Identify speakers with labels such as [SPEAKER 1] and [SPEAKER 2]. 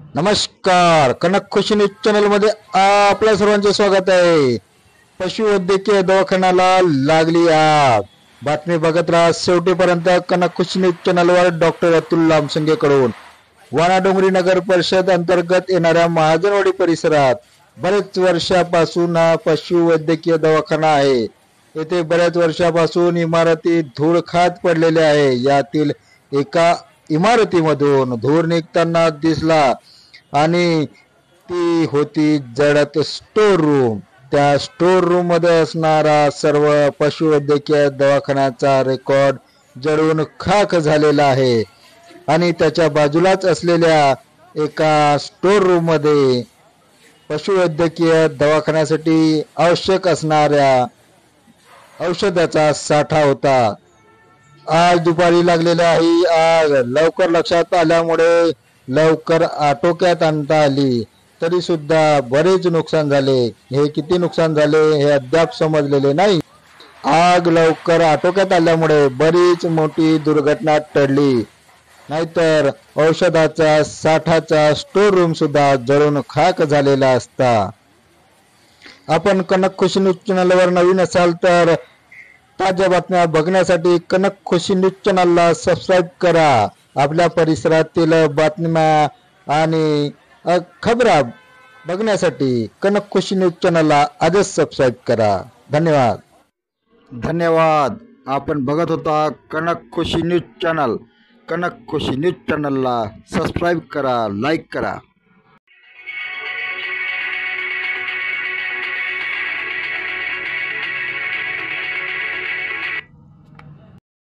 [SPEAKER 1] नमस्कार. कनक खुशी news channel मध्ये आपल्या सर्वांचे स्वागत आहे. पशुवैद्यकीय दवाखान्याला लागली आग. बातमी बघत राहा शेवटीपर्यंत. कनक खुशी न्यूज चॅनलवर डॉक्टर अतुल लामसंगेकडून वानाडोंगरी नगर परिषद अंतर्गत येणाऱ्या महाजनवाडी परिसरात बरेच वर्षापासून हा पशुवैद्यकीय दवाखाना आहे. येथे बऱ्याच वर्षापासून इमारती धूळ खात पडलेल्या आहे. यातील एका इमारतीमधून धूर निघताना दिसला आणि ती होती जळत स्टोर रूम. त्या स्टोर रूम मध्ये असणारा सर्व पशुवैद्यकीय दवाखान्याचा रेकॉर्ड जळून खाक झालेला आहे आणि त्याच्या बाजूलाच असलेल्या एका स्टोर रूम मध्ये पशुवैद्यकीय दवाखान्यासाठी आवश्यक असणाऱ्या औषधाचा साठा होता. आज दुपारी लागलेल्या ही आग लवकर लक्षात आल्यामुळे लवकर आटोक्यात आणता आली, तरी सुद्धा बरेच नुकसान झाले. हे किती नुकसान झाले हे अद्याप समजलेले नाही. आग लवकर आटोक्यात आल्यामुळे बरीच मोठी दुर्घटना टळली, नाहीतर औषधाचा साठाचा स्टोर रूम सुद्धा जळून खाक झालेला असता. आपण कनक खुशी न्यूज चॅनलवर नवीन असाल तर ताज्या बातम्या बघण्यासाठी कनक खुशी न्यूज चॅनलला सबस्क्राईब करा. आपल्या परिसरातील बातम्या आणि खबरा बघण्यासाठी कनक खुशी न्यूज चॅनलला आजच सबस्क्राईब करा. धन्यवाद. धन्यवाद. आपण बघत होता कनक खुशी न्यूज चॅनल. कनक खुशी न्यूज चॅनलला सबस्क्राईब करा, लाईक करा.